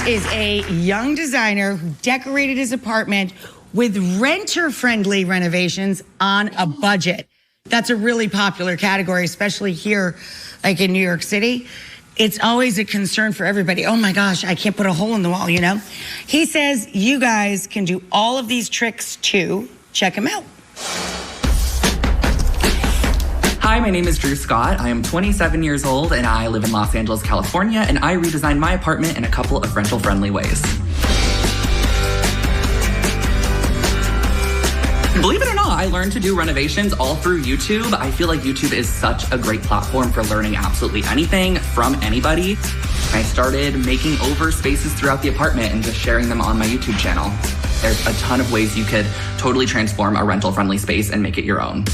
is a young designer who decorated his apartment with renter-friendly renovations on a budget. That's a really popular category, especially here, like in New York City. It's always a concern for everybody. Oh my gosh, I can't put a hole in the wall, you know? He says you guys can do all of these tricks too. Check him out. Hi, my name is Drew Scott. I am 27 years old and I live in Los Angeles, California, and I redesigned my apartment in a couple of rental-friendly ways. Believe it or not, I learned to do renovations all through YouTube. I feel like YouTube is such a great platform for learning absolutely anything from anybody. I started making over spaces throughout the apartment and just sharing them on my YouTube channel. There's a ton of ways you could totally transform a rental-friendly space and make it your own.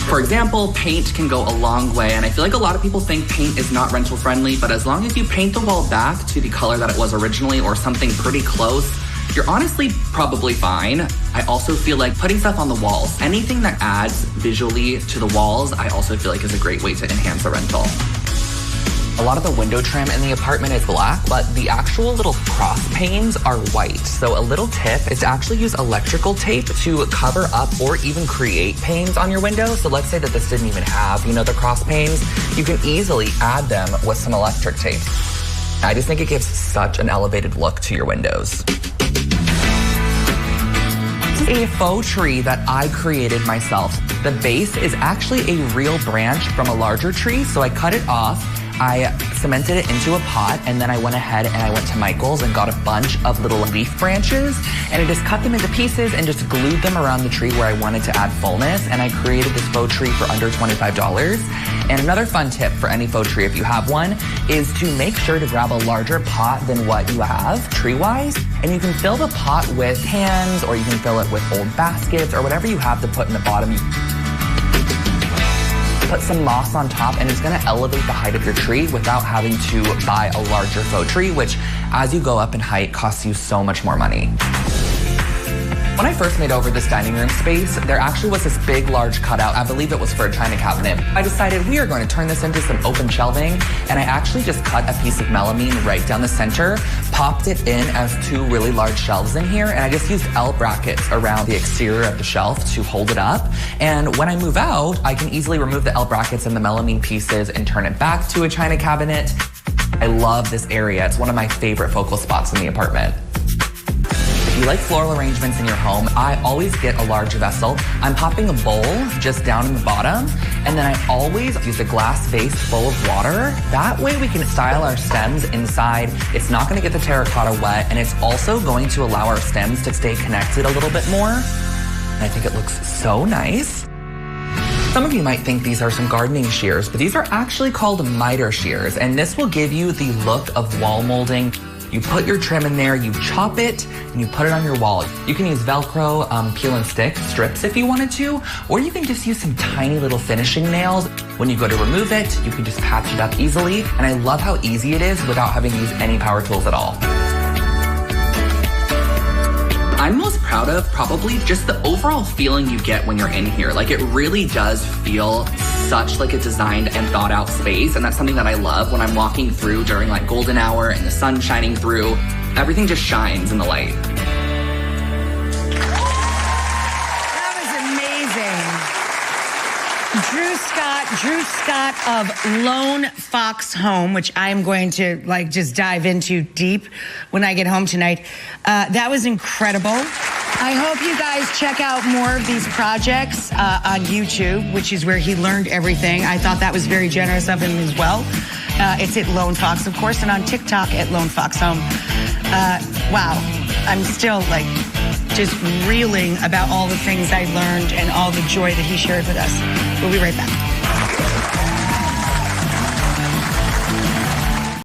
For example, paint can go a long way, and I feel like a lot of people think paint is not rental friendly, but as long as you paint the wall back to the color that it was originally or something pretty close, you're honestly probably fine. I also feel like putting stuff on the walls, anything that adds visually to the walls, I also feel like is a great way to enhance a rental. A lot of the window trim in the apartment is black, but the actual little cross panes are white. So a little tip is to actually use electrical tape to cover up or even create panes on your window. So let's say that this didn't even have, the cross panes. You can easily add them with some electric tape. I just think it gives such an elevated look to your windows. This is a faux tree that I created myself. The base is actually a real branch from a larger tree, so I cut it off. I cemented it into a pot, and then I went ahead and I went to Michael's and got a bunch of little leaf branches, and I just cut them into pieces and just glued them around the tree where I wanted to add fullness, and I created this faux tree for under $25. And another fun tip for any faux tree, if you have one, is to make sure to grab a larger pot than what you have tree-wise, and you can fill the pot with cans, or you can fill it with old baskets, or whatever you have to put in the bottom. Put some moss on top, and it's gonna elevate the height of your tree without having to buy a larger faux tree, which as you go up in height costs you so much more money. When I first made over this dining room space, there actually was this big, large cutout. I believe it was for a china cabinet. I decided we are going to turn this into some open shelving, and I actually just cut a piece of melamine right down the center, popped it in as two really large shelves in here, and I just used L brackets around the exterior of the shelf to hold it up. And when I move out, I can easily remove the L brackets and the melamine pieces and turn it back to a china cabinet. I love this area. It's one of my favorite focal spots in the apartment. If you like floral arrangements in your home, I always get a large vessel. I'm popping a bowl just down in the bottom, and then I always use a glass vase full of water. That way we can style our stems inside. It's not gonna get the terracotta wet, and it's also going to allow our stems to stay connected a little bit more. And I think it looks so nice. Some of you might think these are some gardening shears, but these are actually called miter shears, and this will give you the look of wall molding. You put your trim in there, you chop it, and you put it on your wall. You can use Velcro, peel and stick strips if you wanted to, or you can just use some tiny little finishing nails. When you go to remove it, you can just patch it up easily. And I love how easy it is without having to use any power tools at all. I'm most proud of probably just the overall feeling you get when you're in here. Like, it really does feel such like a designed and thought out space, and that's something that I love when I'm walking through during like golden hour and the sun shining through. Everything just shines in the light. That was amazing. Drew Scott of Lone Fox Home, which I'm going to just dive into deep when I get home tonight. That was incredible. I hope you guys check out more of these projects on YouTube, which is where he learned everything. I thought that was very generous of him as well. It's at Lone Fox, of course, and on TikTok at Lone Fox Home. Wow, I'm still just reeling about all the things I learned and all the joy that he shared with us. We'll be right back.